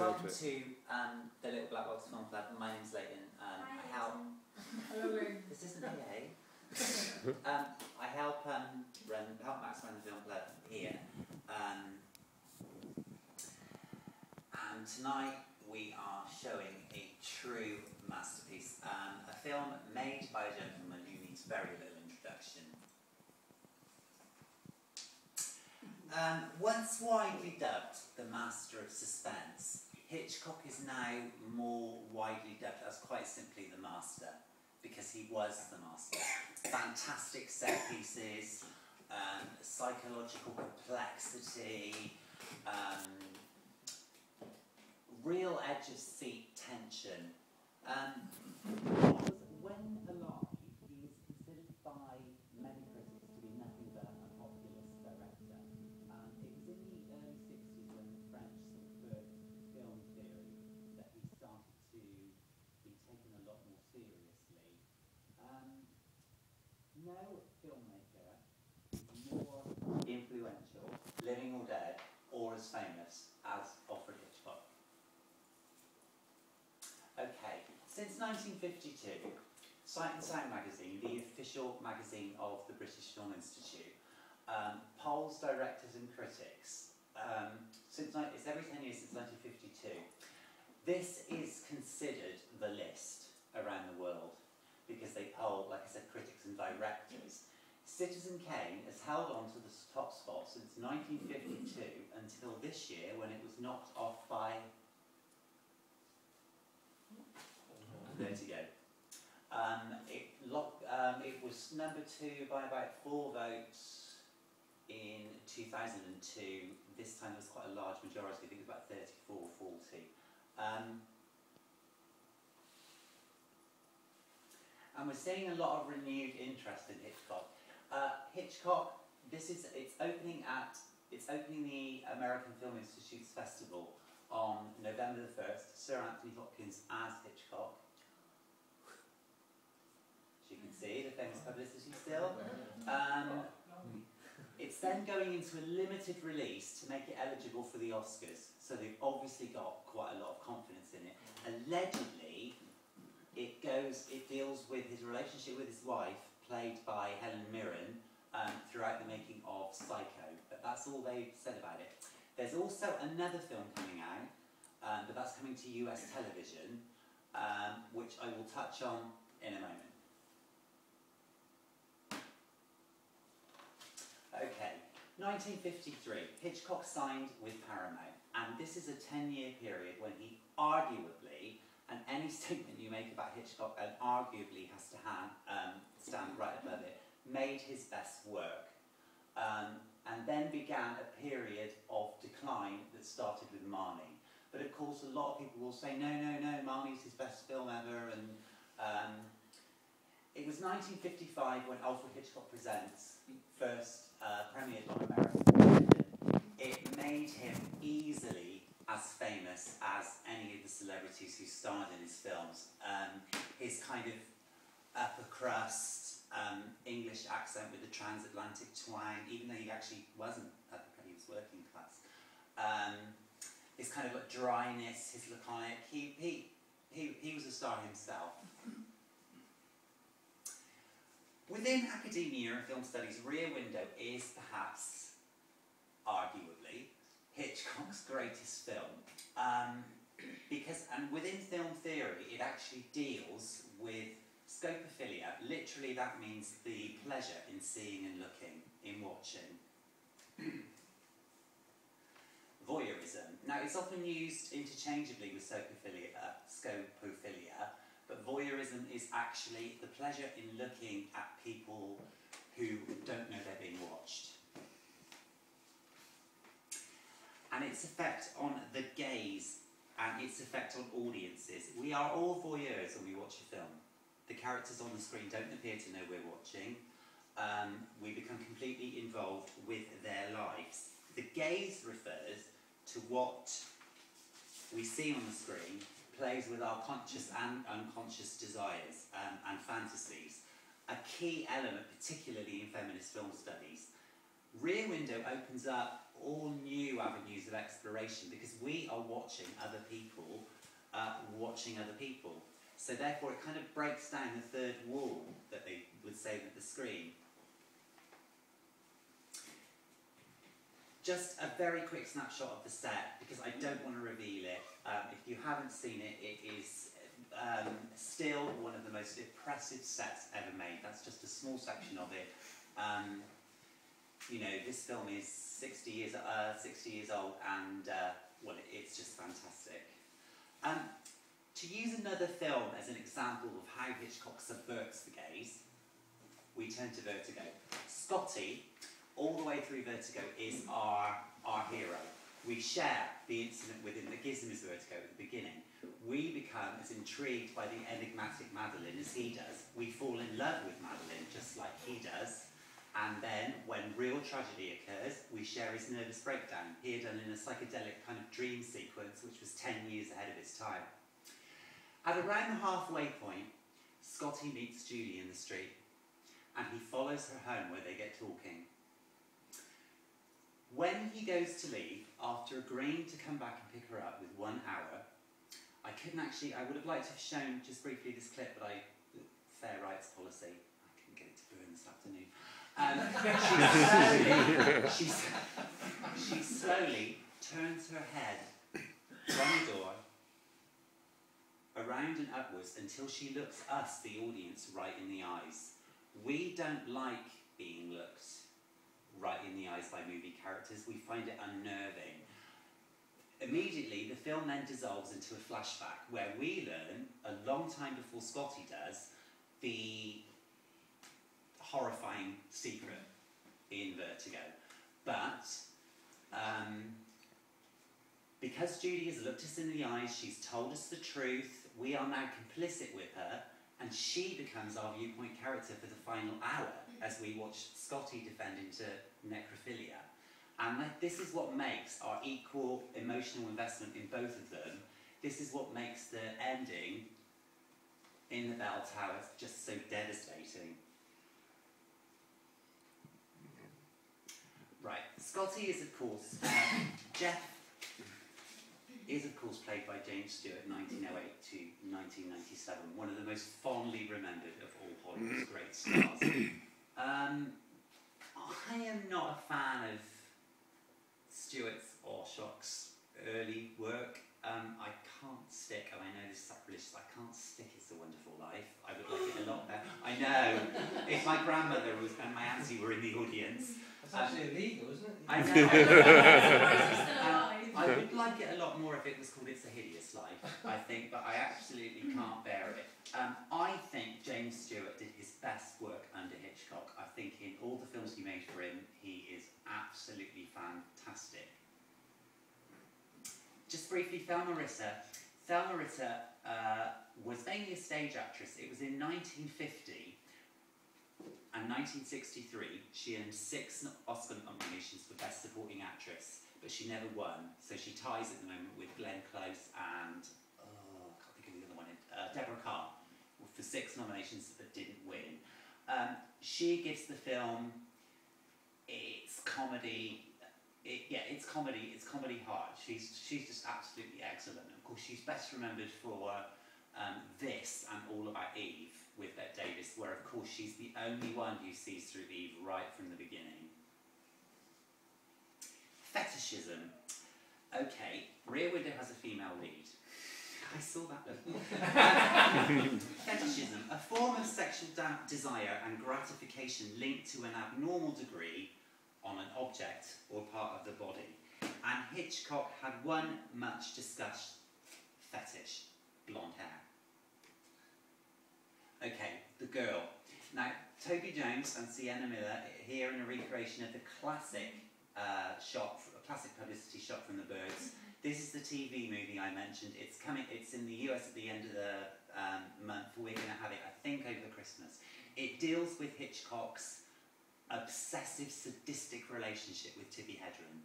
Welcome to the Little Black Box Film Club. My name's Leighton. I help. This isn't PA. I help Max run the film club here. And tonight we are showing a true masterpiece, a film made by a gentleman who needs very little introduction. Once widely dubbed the master of suspense, Hitchcock is now more widely dubbed as quite simply the master, because he was the master. Fantastic set pieces, psychological complexity, real edge of seat tension. When alive, he was considered by many critics to be nothing but a populist director. It was in the early 60s when the French subverted film theory that he started to be taken a lot more seriously. No filmmaker is more influential, living or dead, or as famous as Alfred Hitchcock. Okay, since 1952, Sight and Sound magazine, the official magazine of the British Film Institute, polls directors and critics. It's every 10 years since 1952. This is considered the list around the world because they poll, like I said, critics and directors. Citizen Kane has held on to the top spot since 1952 until this year when it was knocked off by... There to go. It was number 2 by about 4 votes in 2002. This time there was quite a large majority, I think it was about 34 or 40. And we're seeing a lot of renewed interest in Hitchcock. Hitchcock, it's opening the American Film Institute's festival on November the 1st. Sir Anthony Hopkins as Hitchcock. As you can see, the famous publicity still. It's then going into a limited release to make it eligible for the Oscars. So they've obviously got quite a lot of confidence in it. Allegedly, it deals with his relationship with his wife, played by Helen Mirren, throughout the making of Psycho. But that's all they've said about it. There's also another film coming out, but that's coming to US television, which I will touch on in a moment. Okay, 1953, Hitchcock signed with Paramount, and this is a 10-year period when he arguably, and any statement you make about Hitchcock and arguably has to stand right above it, made his best work. And then began a period of decline that started with Marnie. But of course, a lot of people will say, no, Marnie's his best film ever. And it was 1955 when Alfred Hitchcock Presents first premiered on American television. It made him easily as famous as any of the celebrities who starred in his films. His kind of upper crust, English accent with the transatlantic twang, even though he actually wasn't upper crust, he was working class. His kind of like dryness, his laconic, he was a star himself. Within academia and film studies, Rear Window is perhaps, arguably, Hitchcock's greatest film. And within film theory, it actually deals with scopophilia. Literally, that means the pleasure in seeing and looking, in watching. Voyeurism. Now, it's often used interchangeably with scopophilia, but voyeurism is actually the pleasure in looking at people who don't know they're being watched. And its effect on the gaze and its effect on audiences. We are all voyeurs when we watch a film. The characters on the screen don't appear to know we're watching. We become completely involved with their lives. The gaze refers to what we see on the screen, plays with our conscious and unconscious desires and fantasies. A key element, particularly in feminist film studies, Rear Window opens up all new avenues of exploration because we are watching other people watching other people. So therefore it kind of breaks down the third wall that they would say with the screen. Just a very quick snapshot of the set, because I don't want to reveal it. If you haven't seen it, it is still one of the most impressive sets ever made. That's just a small section of it. You know, this film is 60 years old, and well, it's just fantastic. To use another film as an example of how Hitchcock subverts the gaze, we turn to Vertigo. Scotty, all the way through Vertigo, is our hero. We share the incident with him that gives him his vertigo at the beginning. We become as intrigued by the enigmatic Madeline as he does. We fall in love with Madeline just like he does. And then, when real tragedy occurs, we share his nervous breakdown, here done in a psychedelic kind of dream sequence, which was 10 years ahead of its time. At around the halfway point, Scotty meets Julie in the street, and he follows her home where they get talking. When he goes to leave, after agreeing to come back and pick her up with 1 hour, I would have liked to have shown just briefly this clip, but fair rights policy, I couldn't get it to burn this afternoon. She slowly turns her head from the door, around and upwards, until she looks us, the audience, right in the eyes. We don't like being looked right in the eyes by movie characters. We find it unnerving. Immediately, the film then dissolves into a flashback where we learn, a long time before Scotty does, the horrifying secret in Vertigo. But because Judy has looked us in the eyes, she's told us the truth, we are now complicit with her, and she becomes our viewpoint character for the final hour as we watch Scotty defend into necrophilia. And this is what makes our equal emotional investment in both of them. This is what makes the ending in the Bell Tower just so devastating. Right, Scotty is of course, Jeff is of course played by James Stewart, 1908 to 1997, one of the most fondly remembered of all Hollywood's great stars. I am not a fan of Stewart's or Shock's early work. I can't stick, and I know this is sacrilegious, I can't stick It's a Wonderful Life. I would like it a lot better. I know, if my grandmother was and my auntie were in the audience. It's actually illegal, isn't it? I know. I would like it a lot more if it was called It's a Hideous Life, I think, but I absolutely can't bear it. I think James Stewart did his best work under Hitchcock. I think in all the films he made for him, he is absolutely fantastic. Just briefly, Thelma Ritter. Thelma Ritter was mainly a stage actress. It was in 1950 and 1963. She earned 6 Oscar nominations for Best Supporting Actress, but she never won. So she ties at the moment with Glenn Close and, I can't think of the other one, Deborah Carr, for 6 nominations that didn't win. She gives the film its comedy. It's comedy hard. She's just absolutely excellent. Of course, she's best remembered for this and All About Eve with Bette Davis, where of course she's the only one who sees through Eve right from the beginning. Fetishism. Okay, Rear Window has a female lead. I saw that before. Fetishism, a form of sexual desire and gratification linked to an abnormal degree on an object or part of the body. And Hitchcock had one much discussed fetish, blonde hair. Okay, the girl. Now, Toby Jones and Sienna Miller here in a recreation of the classic classic publicity shot from The Birds. This is the TV movie I mentioned. It's in the US at the end of the month. We're going to have it, I think, over Christmas. It deals with Hitchcock's obsessive, sadistic relationship with Tippi Hedren.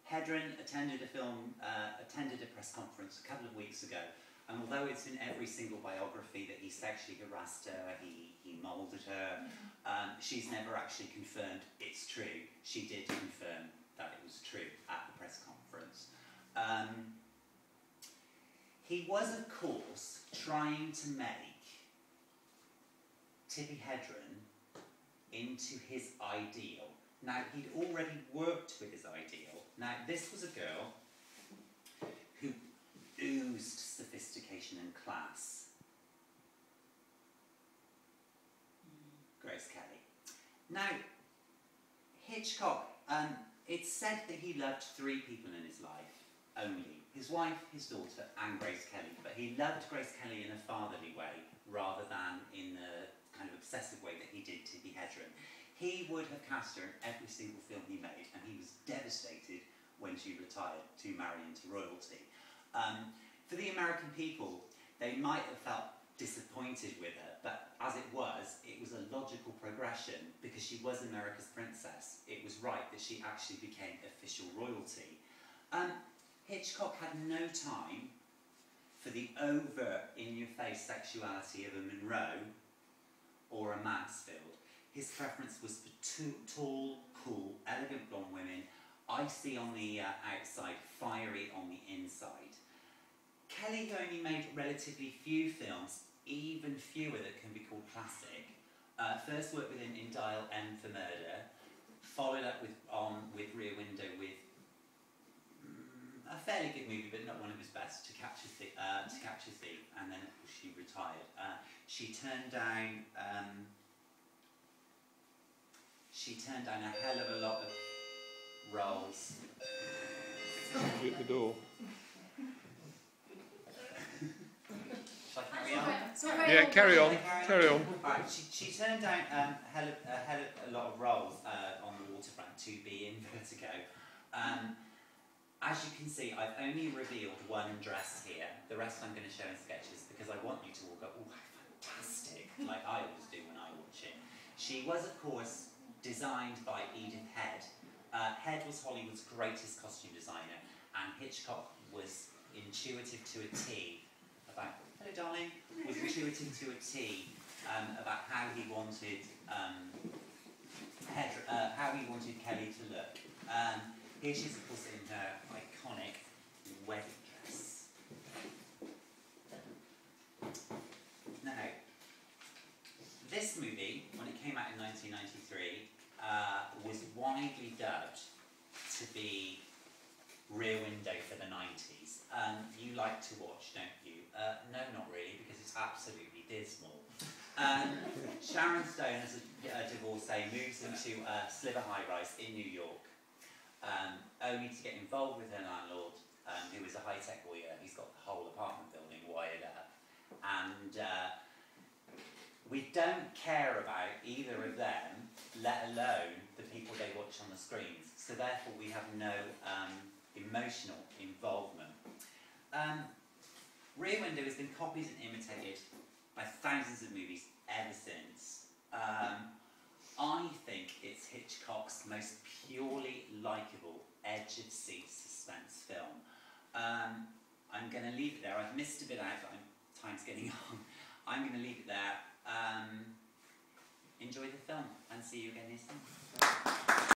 Hedren attended a press conference a couple of weeks ago, And although it's in every single biography that he sexually harassed her, he moulded her, she's never actually confirmed it's true. She did confirm that it was true at the press conference. He was, of course, trying to make Tippi Hedren into his ideal. Now, he'd already worked with his ideal. Now, this was a girl who oozed sophistication and class. Grace Kelly. Now, Hitchcock, it's said that he loved 3 people in his life only. His wife, his daughter, and Grace Kelly. But he loved Grace Kelly in a fatherly way, rather than in the kind of obsessive way that he did Tippi Hedren. He would have cast her in every single film he made, and he was devastated when she retired to marry into royalty. For the American people, they might have felt disappointed with her, but as it was a logical progression because she was America's princess. It was right that she actually became official royalty. Hitchcock had no time for the overt, in-your-face sexuality of a Monroe or a Mansfield. His preference was for tall, cool, elegant blonde women, icy on the outside, fiery on the inside. Kelly only made relatively few films, even fewer that can be called classic. First worked with him in Dial M for Murder, followed up with Rear Window with a fairly good movie, but not one of his best, To Catch a Thief, and then of course she retired. She turned down a hell of a lot of roles. At the door. Shall I carry on? Yeah, carry on. Carry on. Right, she turned down a hell of a lot of roles on the waterfront to be in Vertigo. As you can see, I've only revealed one dress here. The rest I'm going to show in sketches because I want you to all go, oh, fantastic, like I always do when I watch it. She was, of course, designed by Edith Head. Head was Hollywood's greatest costume designer, and Hitchcock was intuitive to a T about, hello darling, was intuitive to a T about how he wanted Kelly to look. Here she is, of course, in her iconic wedding dress. Now, this movie, when it came out in 1993, was widely dubbed to be Rear Window for the 90s. You like to watch, don't you? No, not really, because it's absolutely dismal. Sharon Stone, as a divorcee, moves into a sliver high-rise in New York, only to get involved with her landlord, who is a high-tech lawyer. He's got the whole apartment building wired up. And we don't care about either of them, let alone the people they watch on the screens. So therefore we have no emotional involvement. Rear Window has been copied and imitated by thousands of movies ever since. I think it's Hitchcock's most purely likeable, edge-of-seat suspense film. I'm going to leave it there. I've missed a bit out, but time's getting on. I'm going to leave it there. Enjoy the film and see you again next time.